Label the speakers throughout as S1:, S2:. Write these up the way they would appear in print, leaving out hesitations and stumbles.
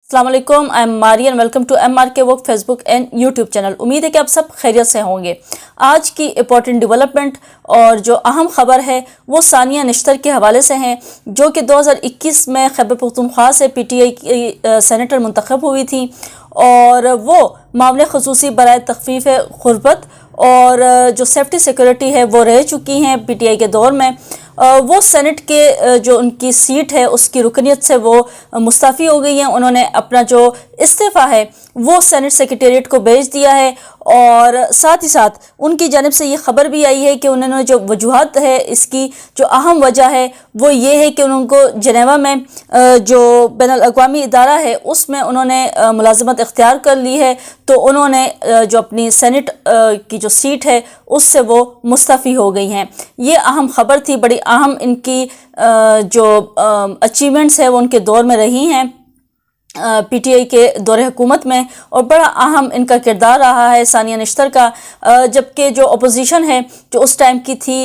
S1: अस्सलाम वालेकुम, I am Mari and welcome to MRK work Facebook and YouTube channel. उम्मीद है कि आप सब खैरियत से होंगे। आज की इंपॉर्टेंट डेवलपमेंट और जो अहम खबर है वो सानिया निश्तर के हवाले से हैं, जो कि 2021 में खैबर पख्तूनख्वा से PTI की सेनेटर मुंतखब हुई थी और वो मामले खसूसी बराए तखफीफ गुर्बत और जो सेफ्टी सिक्योरिटी है वो रह चुकी हैं PTI के दौर में। वो सेनेट के जो उनकी सीट है उसकी रुकनीत से वो मुस्तफ़ी हो गई हैं। उन्होंने अपना जो इस्तीफ़ा है वो सेनेट सेक्रेटेरिएट को भेज दिया है और साथ ही साथ उनकी जानिब से ये खबर भी आई है कि उन्होंने जो वजूहत है, इसकी जो अहम वजह है वो ये है कि उनको जनेवा में जो बैनुल अक़वामी इदारा है उसमें उन्होंने मुलाज़मत इख्तियार कर ली है, तो उन्होंने जो अपनी सेनेट की जो सीट है उससे वो मुस्तफ़ी हो गई हैं। ये अहम खबर थी, बड़ी अहम इनकी जो अचीवमेंट्स है वो उनके दौर में रही हैं PTI के दौरे हुकूमत में, और बड़ा अहम इनका किरदार रहा है सानिया निश्तर का। जबकि जो अपोजिशन है जो उस टाइम की थी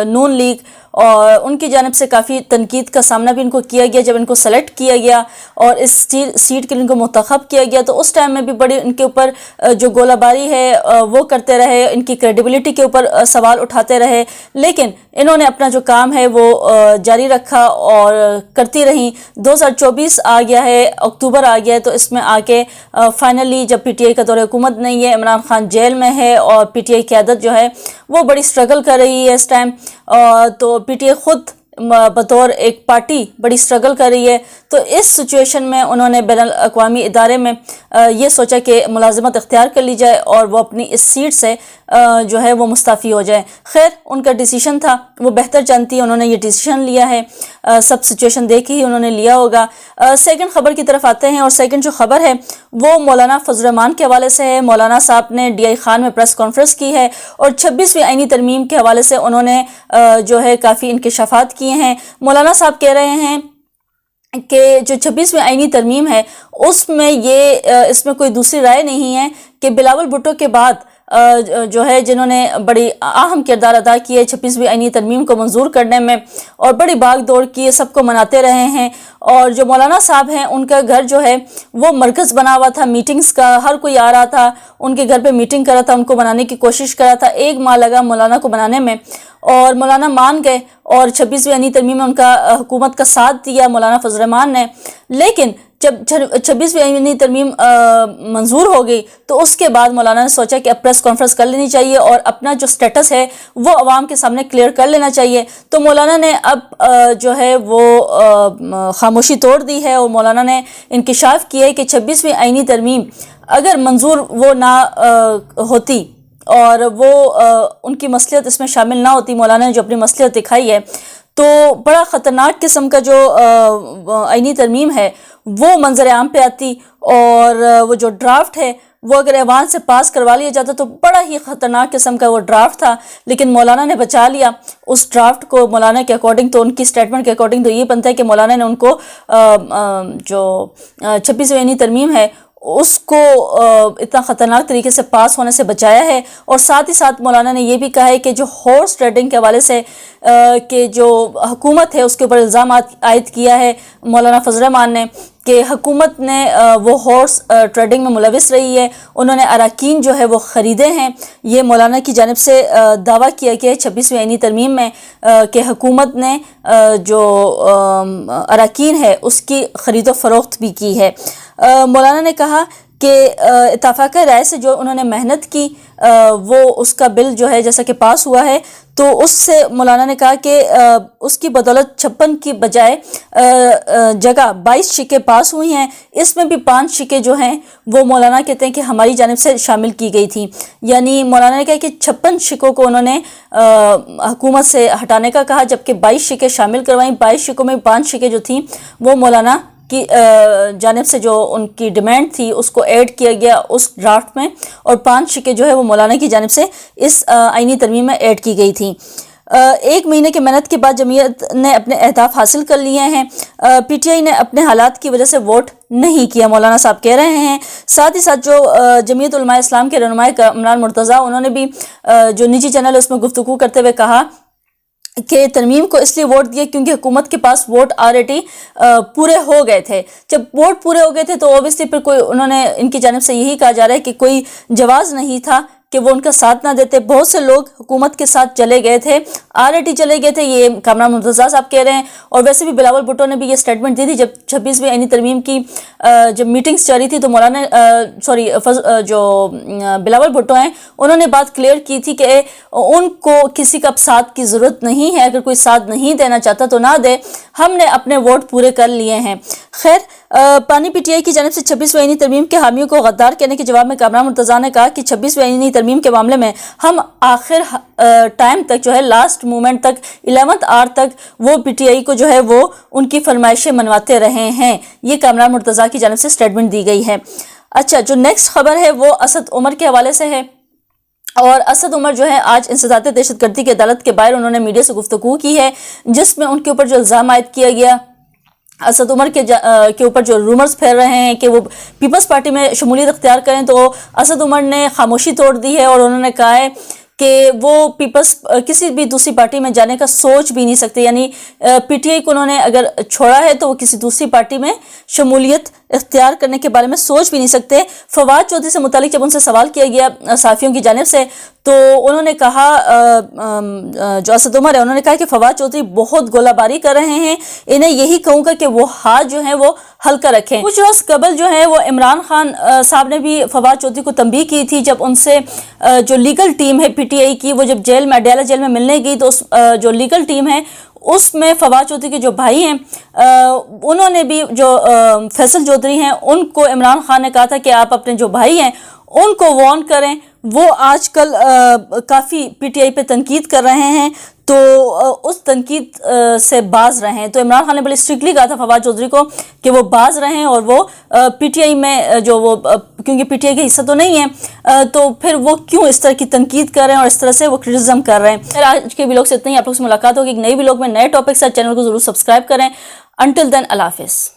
S1: नून लीग, और उनकी जानिब से काफ़ी तनकीद का सामना भी इनको किया गया जब इनको सेलेक्ट किया गया और इस सीट के लिए इनको मुंतखब किया गया। तो उस टाइम में भी बड़ी इनके ऊपर जो गोलाबारी है वो करते रहे, इनकी क्रेडिबिलिटी के ऊपर सवाल उठाते रहे, लेकिन इन्होंने अपना जो काम है वो जारी रखा और करती रहीं। 2024 आ गया है, अक्टूबर आ गया है, तो इसमें आके फाइनली जब PTI का दौरे हुकूमत नहीं है, इमरान खान जेल में है और PTI क़यादत जो है वो बड़ी स्ट्रगल कर रही है इस टाइम, तो PTI खुद बतौर एक पार्टी बड़ी स्ट्रगल कर रही है। तो इस सिचुएशन में उन्होंने बैनुल अक़वामी इदारे में ये सोचा कि मुलाज़मत इख्तियार कर ली जाए और वो अपनी इस सीट से जो है वो मुस्तफ़ी हो जाए। खैर, उनका डिसीजन था, वो बेहतर जानती है, उन्होंने ये डिसीजन लिया है, सब सिचुएशन देख ही उन्होंने लिया होगा। सेकंड खबर की तरफ आते हैं, और सेकंड जो खबर है वो मौलाना फजल रहमान के हवाले से है। मौलाना साहब ने DI खान में प्रेस कॉन्फ्रेंस की है और 26वीं आईनी तरमीम के हवाले से उन्होंने जो है काफ़ी इंकशाफात किए हैं। मौलाना साहब कह रहे हैं कि जो 26वीं आईनी तरमीम है उसमें ये इसमें कोई दूसरी राय नहीं है कि बिलावल भुट्टो के बाद जो है जिन्होंने बड़ी अहम किरदार अदा किया है 26वीं आईनी तरमीम को मंजूर करने में और बड़ी भाग दौड़ की, सबको मनाते रहे हैं। और जो मौलाना साहब हैं उनका घर जो है वो मरकज़ बना हुआ था मीटिंग्स का, हर कोई आ रहा था उनके घर पे मीटिंग कर रहा था, उनको मनाने की कोशिश कर रहा था। 1 माह लगा मौलाना को बनाने में और मौलाना मान गए और 26वीं आईनी तरमीम में उनका हुकूमत का साथ दिया मौलाना फजल रहमान ने। लेकिन जब 26वीं आईनी तरमीम मंजूर हो गई तो उसके बाद मौलाना ने सोचा कि अब प्रेस कॉन्फ्रेंस कर लेनी चाहिए और अपना जो स्टेटस है वो अवाम के सामने क्लियर कर लेना चाहिए। तो मौलाना ने अब जो है वो खामोशी तोड़ दी है और मौलाना ने इंकिशाफ किया है कि 26वीं आईनी तरमीम अगर मंजूर वो ना होती और वो उनकी मसलियत इसमें शामिल ना होती, मौलाना ने जो अपनी मसलियत दिखाई है, तो बड़ा ख़तरनाक किस्म का जो आईनी तरमीम है वो मंजर आम पे आती और वो जो ड्राफ्ट है वो अगर ऐवान से पास करवा लिया जाता तो बड़ा ही ख़तरनाक किस्म का वो ड्राफ्ट था। लेकिन मौलाना ने बचा लिया उस ड्राफ्ट को। मौलाना के अकॉर्डिंग तो उनकी स्टेटमेंट के अकॉर्डिंग तो ये बनता है कि मौलाना ने उनको जो 26वीं आईनी तरमीम है उसको इतना ख़तरनाक तरीके से पास होने से बचाया है। और साथ ही साथ मौलाना ने यह भी कहा है कि जो हॉर्स ट्रेडिंग के हवाले से कि जो हुकूमत है उसके ऊपर इल्ज़ाम आयद किया है मौलाना फजल रहमान ने कि हुकूमत ने वो हॉर्स ट्रेडिंग में मुलविस रही है, उन्होंने अराकीन जो है वो ख़रीदे हैं। ये मौलाना की जानिब से दावा किया गया है 26वीं आईनी तरमीम में कि हुकूमत ने जो अराकीन है उसकी ख़रीदो फ़रोख्त भी की है। मौलाना ने कहा कि इत्तफ़ाक़ राय से जो उन्होंने मेहनत की वो उसका बिल जो है जैसा कि पास हुआ है, तो उससे मौलाना ने कहा कि उसकी बदौलत 56 की बजाय जगह 22 शिकें पास हुई हैं। इसमें भी 5 शिकें जो हैं वो मौलाना कहते हैं कि हमारी जानिब से शामिल की गई थी। यानी मौलाना ने कहा कि 56 शिकों को उन्होंने हुकूमत से हटाने का कहा, जबकि 22 शिकें शामिल करवाईं। 22 शिकों में 5 शिकें जो थी वो मौलाना की जानिब से जो उनकी डिमांड थी उसको ऐड किया गया उस ड्राफ्ट में, और 5 शिकें जो है वो मौलाना की जानिब से इस आईनी तरमीम में ऐड की गई थी। 1 महीने की मेहनत के बाद जमीयत ने अपने अहदाफ हासिल कर लिए हैं। PTI ने अपने हालात की वजह से वोट नहीं किया, मौलाना साहब कह रहे हैं। साथ ही साथ जो जमीयत उलमा इस्लाम के रहनुमाई कमरान मुर्तज़ा, उन्होंने भी जो निजी चैनल है उसमें गुफ्तगू करते हुए कहा کہ ترمیم کو اس لیے ووٹ دیے کیونکہ حکومت کے پاس ووٹ آلریڈی پورے ہو گئے تھے. جب ووٹ پورے ہو گئے تھے تو اوبیسلی پھر کوئی انہوں نے ان کی جانب سے یہی کہا جا رہا ہے کہ کوئی جواز نہیں تھا کہ وہ ان کا ساتھ نہ دیتے. بہت سے لوگ حکومت کے ساتھ چلے گئے تھے, آلریڈی چلے گئے تھے, یہ کامران مرتضیٰ صاحب کہہ رہے ہیں. اور ویسے بھی بلاول بھٹو نے بھی یہ سٹیٹمنٹ دی تھی جب 26ویں آئینی ترمیم کی جب میٹنگز جاری تھی, تو جو بلاول بھٹو ہیں انہوں نے بات کلیئر کی تھی کہ ان کو کسی کا ساتھ کی ضرورت نہیں ہے, اگر کوئی ساتھ نہیں دینا چاہتا تو نہ دے, ہم نے اپنے ووٹ پورے کر لیے ہیں. خیر, پانی پی ٹی آئی کی جانب سے 26ویں آئینی ترمیم کے حامیوں کو غدار کہنے کے جواب میں کامران مرتضیٰ نے کہا کہ 26ویں آئینی ترمیم کے معاملے میں ہم آخر ٹائم تک جو ہے, لاسٹ مومنٹ تک, 11th آور تک وہ پی ٹی آئی کو جو ہے وہ ان کی فرمائشیں منواتے رہے ہیں. یہ کامران مرتضیٰ کی جانب سے سٹیٹمنٹ دی گئی ہے. اچھا, جو نیکسٹ خبر ہے وہ اسد عمر کے حوالے سے ہے. اور اسد عمر جو ہے آج انسداد دہشت گردی کی عدالت کے باہر انہوں نے میڈیا سے گفتگو کی ہے, جس میں ان کے اوپر جو الزام عائد کیا گیا, اسد عمر کے اوپر جو رومرز پھیل رہے ہیں کہ وہ پیپلز پارٹی میں شمولیت اختیار کریں, تو اسد عمر نے خاموشی توڑ دی ہے اور انہوں نے کہا ہے کہ وہ کسی بھی دوسری پارٹی میں جانے کا سوچ بھی نہیں سکتے. یعنی پی ٹی آئی کو انہوں نے اگر چھوڑا ہے تو وہ کسی دوسری پارٹی میں شمولیت اختیار کرنے کے بارے میں سوچ بھی نہیں سکتے. فواد چودھری سے متعلق جب ان سے سوال کیا گیا صحافیوں کی جانب سے, تو انہوں نے کہا, جو اسد عمر ہے انہوں نے کہا کہ فواد چودھری بہت گولہ باری کر رہے ہیں, انہیں یہی کہوں گا کہ وہ ہاتھ جو ہیں وہ ہلکا رکھیں. کچھ روز قبل جو ہے وہ عمران خان صاحب نے بھی فواد چودھری کو تنبیہ کی تھی, جب ان سے جو لیگل ٹیم ہے پی ٹی آئی کی وہ جب جیل میں اڈیالہ جیل میں ملنے گئی, تو جو لیگل ٹیم ہے اس میں فواد چودھری کے جو بھائی ہیں انہوں نے بھی, جو فیصل چودھری ہیں, ان کو عمران خان نے کہا تھا کہ آپ اپنے جو بھائی ہیں ان کو وارن کریں, وہ آج کل کافی پی ٹی آئی پہ تنقید کر رہے ہیں, تو اس تنقید سے باز رہیں. تو عمران خان نے بڑی اسٹرکٹلی کہا تھا فواد چودھری کو کہ وہ باز رہیں, اور وہ پی ٹی آئی میں جو وہ, کیونکہ پی ٹی آئی کا حصہ تو نہیں ہے, تو پھر وہ کیوں اس طرح کی تنقید کر رہے ہیں اور اس طرح سے وہ کرٹیسزم کر رہے ہیں. پھر آج کے ویلوگ سے اتنا ہی, آپ لوگ سے ملاقات ہوگی ایک نئی ویلوگ میں, نئے ٹاپک سے. چینل کو ضرور سبسکرائب کریں. انٹل دین, اللہ حافظ.